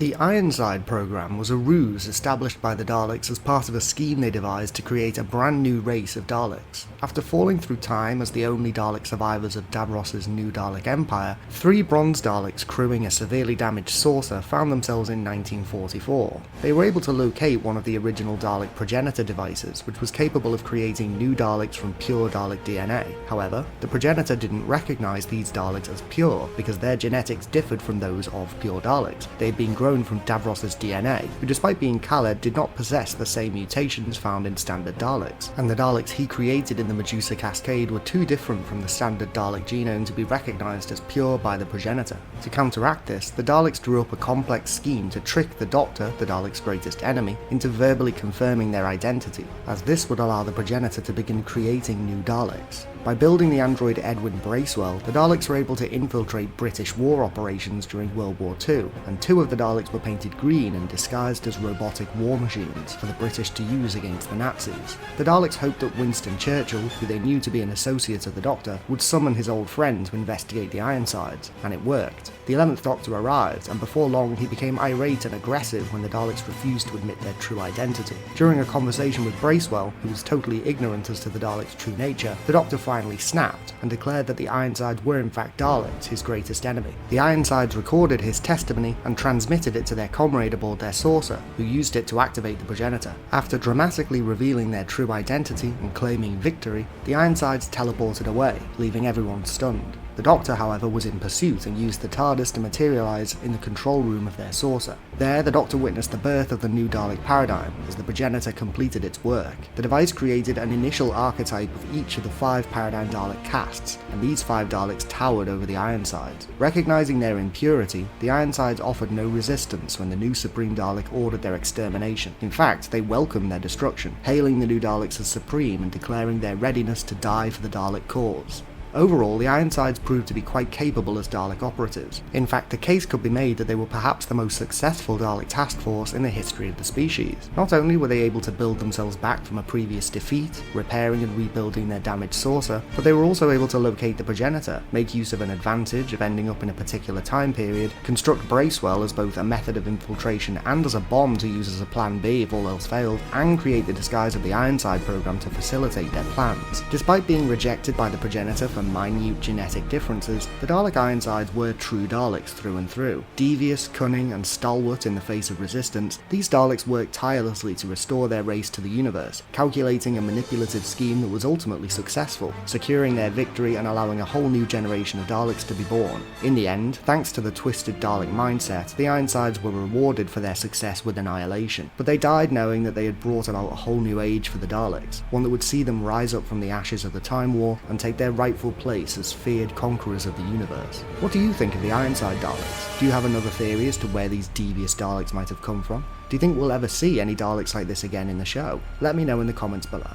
The Ironside program was a ruse established by the Daleks as part of a scheme they devised to create a brand new race of Daleks. After falling through time as the only Dalek survivors of Davros's new Dalek Empire, 3 bronze Daleks crewing a severely damaged saucer found themselves in 1944. They were able to locate one of the original Dalek Progenitor Devices, which was capable of creating new Daleks from pure Dalek DNA. However, the Progenitor didn't recognise these Daleks as pure because their genetics differed from those of pure Daleks. They had been grown from Davros's DNA, who despite being Khaled did not possess the same mutations found in standard Daleks, and the Daleks he created in the Medusa Cascade were too different from the standard Dalek genome to be recognised as pure by the Progenitor. To counteract this, the Daleks drew up a complex scheme to trick the Doctor, the Daleks' greatest enemy, into verbally confirming their identity, as this would allow the Progenitor to begin creating new Daleks. By building the android Edwin Bracewell, the Daleks were able to infiltrate British war operations during World War II, and 2 of the Daleks were painted green and disguised as robotic war machines for the British to use against the Nazis. The Daleks hoped that Winston Churchill, who they knew to be an associate of the Doctor, would summon his old friend to investigate the Ironsides, and it worked. The 11th Doctor arrived, and before long he became irate and aggressive when the Daleks refused to admit their true identity. During a conversation with Bracewell, who was totally ignorant as to the Daleks' true nature, the Doctor finally snapped and declared that the Ironsides were in fact Daleks, his greatest enemy. The Ironsides recorded his testimony and transmitted it to their comrade aboard their saucer, who used it to activate the Progenitor. After dramatically revealing their true identity and claiming victory, the Ironsides teleported away, leaving everyone stunned. The Doctor, however, was in pursuit and used the TARDIS to materialise in the control room of their saucer. There, the Doctor witnessed the birth of the new Dalek paradigm as the Progenitor completed its work. The device created an initial archetype of each of the 5 paradigm Dalek castes, and these 5 Daleks towered over the Ironsides. Recognising their impurity, the Ironsides offered no resistance when the new Supreme Dalek ordered their extermination. In fact, they welcomed their destruction, hailing the new Daleks as supreme and declaring their readiness to die for the Dalek cause. Overall, the Ironsides proved to be quite capable as Dalek operatives. In fact, the case could be made that they were perhaps the most successful Dalek task force in the history of the species. Not only were they able to build themselves back from a previous defeat, repairing and rebuilding their damaged saucer, but they were also able to locate the Progenitor, make use of an advantage of ending up in a particular time period, construct Bracewell as both a method of infiltration and as a bomb to use as a plan B if all else failed, and create the disguise of the Ironside program to facilitate their plans. Despite being rejected by the Progenitor for minute genetic differences, the Dalek Ironsides were true Daleks through and through. Devious, cunning, and stalwart in the face of resistance, these Daleks worked tirelessly to restore their race to the universe, calculating a manipulative scheme that was ultimately successful, securing their victory and allowing a whole new generation of Daleks to be born. In the end, thanks to the twisted Dalek mindset, the Ironsides were rewarded for their success with annihilation, but they died knowing that they had brought about a whole new age for the Daleks, one that would see them rise up from the ashes of the Time War and take their rightful place as feared conquerors of the universe. What do you think of the Ironside Daleks? Do you have another theory as to where these devious Daleks might have come from? Do you think we'll ever see any Daleks like this again in the show? Let me know in the comments below.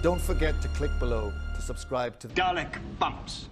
Don't forget to click below to subscribe to Dalek Bumps.